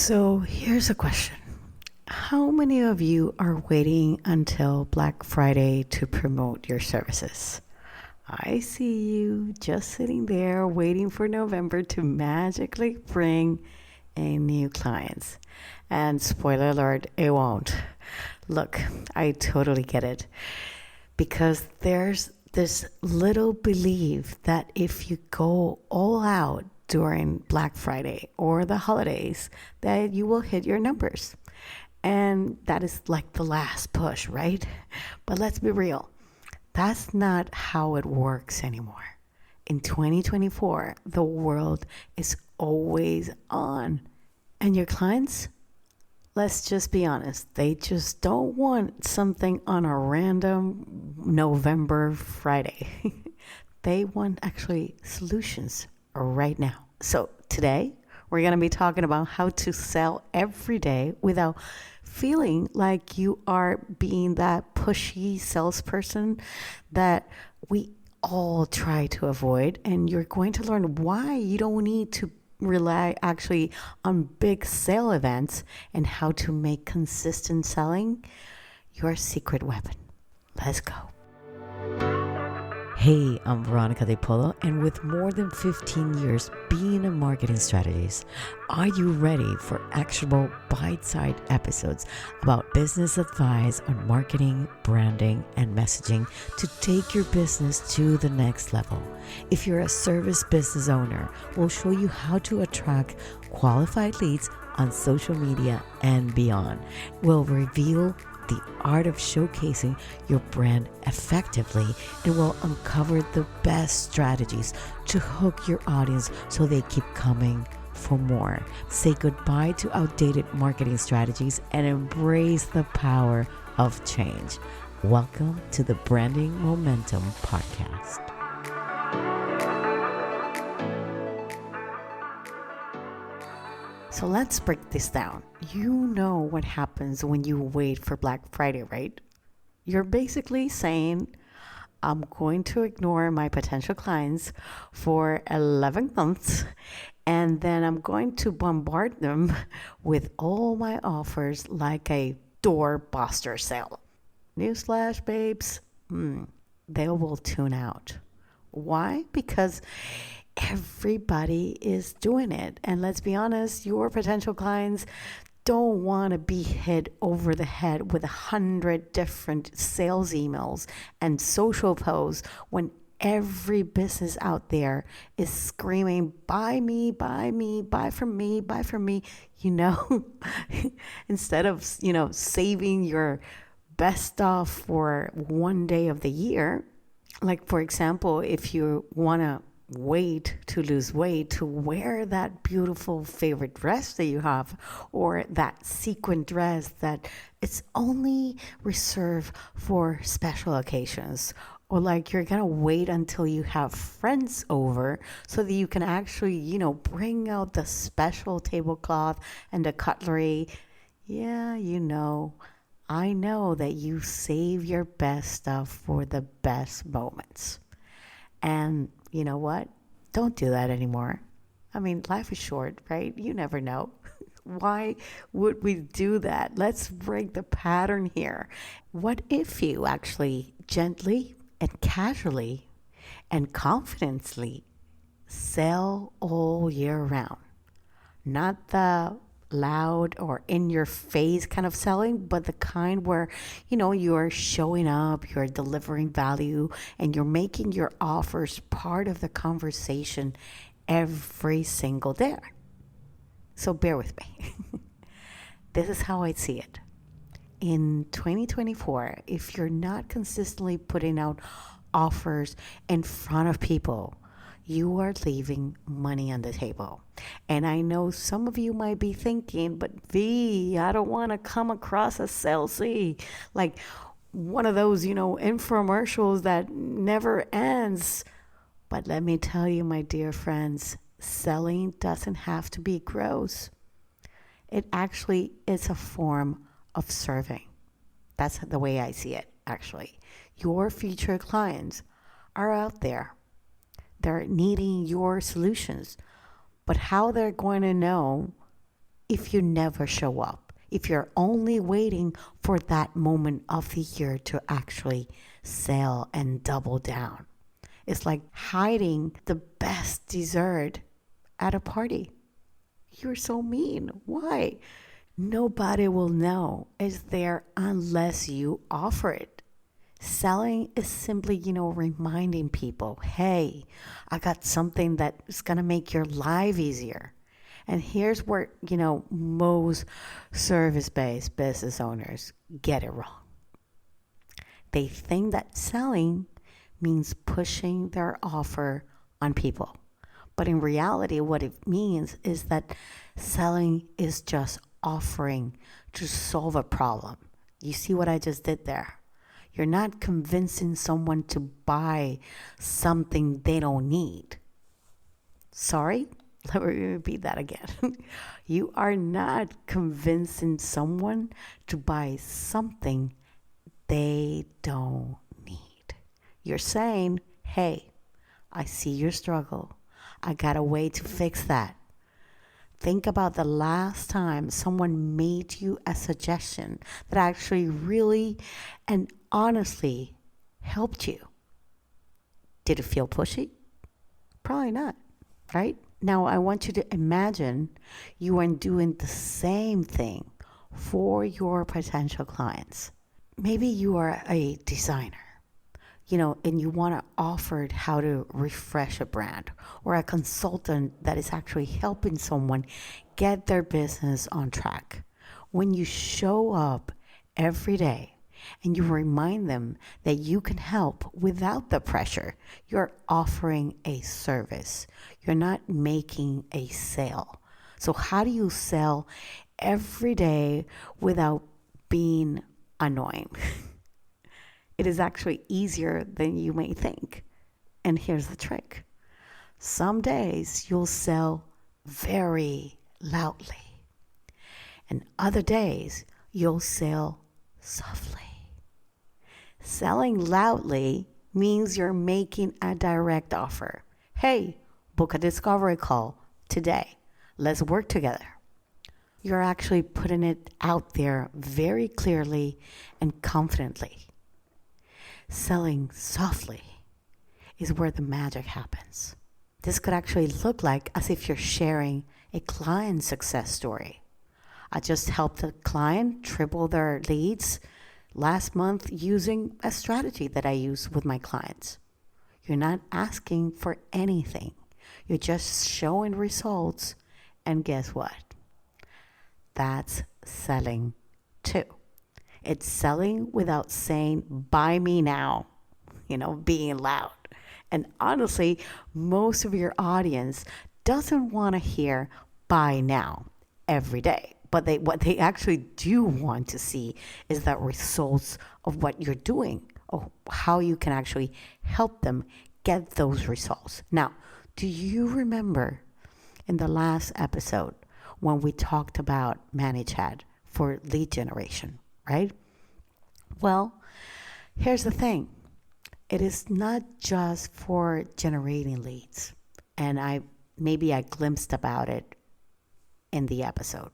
So here's a question. How many of you are waiting until Black Friday to promote your services? I see you just sitting there waiting for November to magically bring in new clients. And spoiler alert, it won't. Look, I totally get it. Because there's this little belief that if you go all out during Black Friday or the holidays, that you will hit your numbers. And that is like the last push, right? But let's be real. That's not how it works anymore. In 2024, the world is always on. And your clients, let's just be honest, they just don't want something on a random November Friday. They want actually solutions right now. So today, we're going to be talking about how to sell every day without feeling like you are being that pushy salesperson that we all try to avoid. And you're going to learn why you don't need to rely actually on big sale events and how to make consistent selling your secret weapon. Let's go. Hey, I'm Veronica de Polo, and with more than 15 years being a marketing strategist, are you ready for actionable bite-sized episodes about business advice on marketing, branding, and messaging to take your business to the next level? If you're a service business owner, we'll show you how to attract qualified leads on social media and beyond. We'll reveal the art of showcasing your brand effectively and will uncover the best strategies to hook your audience so they keep coming for more. Say goodbye to outdated marketing strategies and embrace the power of change. Welcome to the Branding Momentum Podcast. So let's break this down. You know what happens when you wait for Black Friday, right? You're basically saying, I'm going to ignore my potential clients for 11 months, and then I'm going to bombard them with all my offers like a doorbuster sale. Newsflash, babes, they will tune out. Why? Because everybody is doing it. And let's be honest, your potential clients don't want to be hit over the head with 100 different sales emails and social posts when every business out there is screaming, buy me, buy me, buy from me, buy from me, instead of, saving your best stuff for one day of the year. Like, for example, if you want to wait to lose weight, to wear that beautiful favorite dress that you have, or that sequin dress that it's only reserved for special occasions, or like you're gonna wait until you have friends over so that you can actually, bring out the special tablecloth and the cutlery. Yeah, I know that you save your best stuff for the best moments. And you know what? Don't do that anymore. I mean, life is short, right? You never know. Why would we do that? Let's break the pattern here. What if you actually gently and casually and confidently sell all year round? Not the loud or in your face kind of selling, but the kind where, you're showing up, you're delivering value, and you're making your offers part of the conversation every single day. So bear with me. This is how I see it. In 2024, if you're not consistently putting out offers in front of people, you are leaving money on the table. And I know some of you might be thinking, but V, I don't want to come across as salesy, like one of those, infomercials that never ends. But let me tell you, my dear friends, selling doesn't have to be gross. It actually is a form of serving. That's the way I see it, actually. Your future clients are out there. They're needing your solutions. But how they're going to know if you never show up, if you're only waiting for that moment of the year to actually sell and double down. It's like hiding the best dessert at a party. You're so mean. Why? Nobody will know it's there unless you offer it. Selling is simply, reminding people, hey, I got something that is going to make your life easier. And here's where, most service-based business owners get it wrong. They think that selling means pushing their offer on people. But in reality, what it means is that selling is just offering to solve a problem. You see what I just did there? You're not convincing someone to buy something they don't need. Sorry? Let me repeat that again. You are not convincing someone to buy something they don't need. You're saying, hey, I see your struggle. I got a way to fix that. Think about the last time someone made you a suggestion that actually really and honestly helped you. Did it feel pushy? Probably not, right? Now, I want you to imagine you are doing the same thing for your potential clients. Maybe you are a designer, and you want to offer how to refresh a brand, or a consultant that is actually helping someone get their business on track. When you show up every day and you remind them that you can help without the pressure, you're offering a service. You're not making a sale. So how do you sell every day without being annoying? It is actually easier than you may think. And here's the trick. Some days you'll sell very loudly. And other days you'll sell softly. Selling loudly means you're making a direct offer. Hey, book a discovery call today. Let's work together. You're actually putting it out there very clearly and confidently. Selling softly is where the magic happens. This could actually look like as if you're sharing a client success story. I just helped a client triple their leads last month using a strategy that I use with my clients. You're not asking for anything. You're just showing results. And guess what? That's selling too. It's selling without saying, buy me now, being loud. And honestly, most of your audience doesn't want to hear buy now every day. But what they actually do want to see is the results of what you're doing, or how you can actually help them get those results. Now, do you remember in the last episode when we talked about ManyChat for lead generation, right? Well, here's the thing. It is not just for generating leads. And I glimpsed about it in the episode.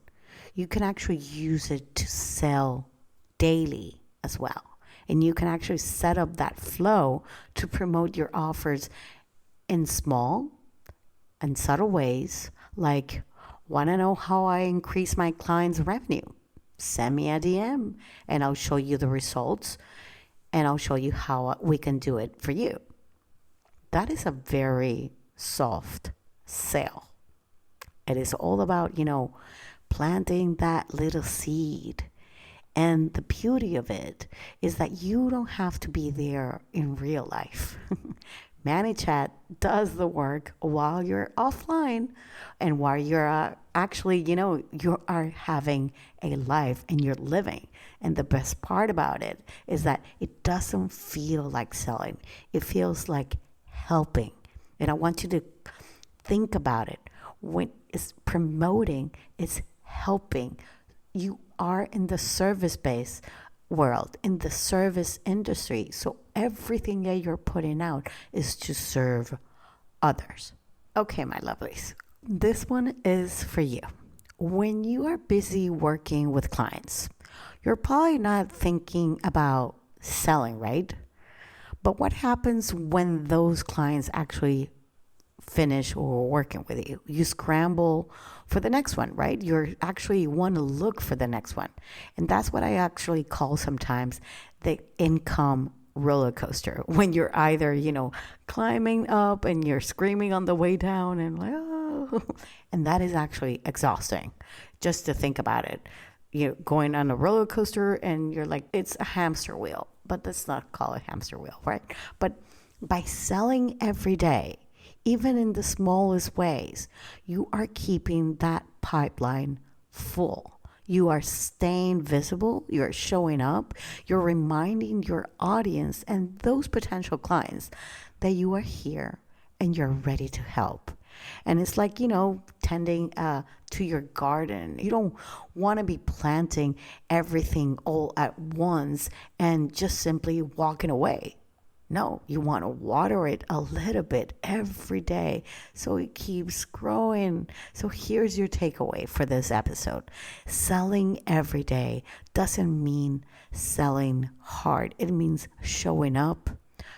You can actually use it to sell daily as well. And you can actually set up that flow to promote your offers in small and subtle ways, like, want to know how I increase my clients' revenue? Send me a DM and I'll show you the results, and I'll show you how we can do it for you. That is a very soft sale. It is all about, planting that little seed. And the beauty of it is that you don't have to be there in real life. ManyChat does the work while you're offline, and while you're actually, you are having a life and you're living. And the best part about it is that it doesn't feel like selling. It feels like helping. And I want you to think about it. When it's promoting, it's helping. You are in the service-based world, in the service industry. So everything that you're putting out is to serve others. Okay, my lovelies, this one is for you. When you are busy working with clients, you're probably not thinking about selling, right? But what happens when those clients actually finish or working with you? You scramble for the next one, right? You're actually want to look for the next one. And that's what I actually call sometimes the income roller coaster, when you're either, climbing up and you're screaming on the way down and like, oh, and that is actually exhausting just to think about it. You're going on a roller coaster and you're like, it's a hamster wheel, but let's not call it hamster wheel, right? But by selling every day, even in the smallest ways, you are keeping that pipeline full. You are staying visible, you're showing up, you're reminding your audience and those potential clients that you are here and you're ready to help. And it's like, tending to your garden. You don't want to be planting everything all at once and just simply walking away. No, you want to water it a little bit every day so it keeps growing. So here's your takeaway for this episode. Selling every day doesn't mean selling hard. It means showing up,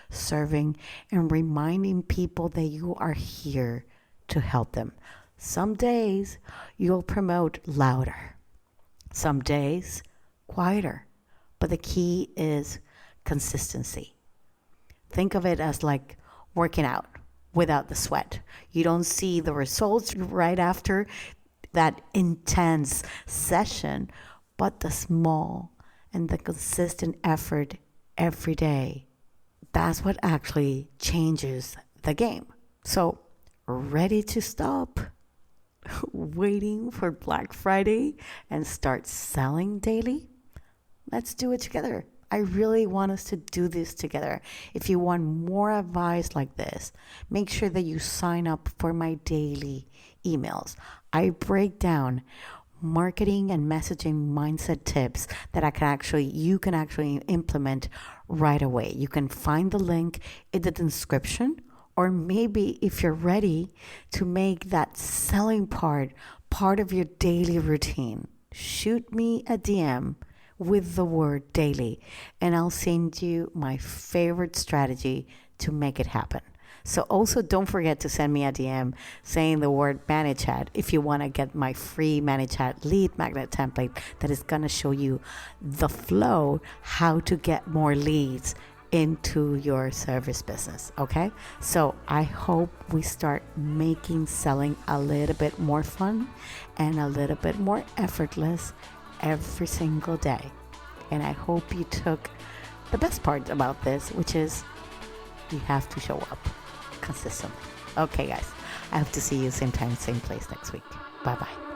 serving, and reminding people that you are here to help them. Some days you'll promote louder, some days quieter, but the key is consistency. Think of it as like working out without the sweat. You don't see the results right after that intense session, but the small and the consistent effort every day, that's what actually changes the game. So, ready to stop waiting for Black Friday and start selling daily? Let's do it together. I really want us to do this together. If you want more advice like this, make sure that you sign up for my daily emails. I break down marketing and messaging mindset tips that you can actually implement right away. You can find the link in the description, or maybe if you're ready to make that selling part of your daily routine, shoot me a DM with the word daily, and I'll send you my favorite strategy to make it happen. So also don't forget to send me a DM saying the word ManyChat if you want to get my free ManyChat lead magnet template that is going to show you the flow, how to get more leads into your service business. Okay, so I hope we start making selling a little bit more fun and a little bit more effortless every single day. And I hope you took the best part about this, which is you have to show up consistently. Okay, guys, I hope to see you same time, same place next week. Bye bye.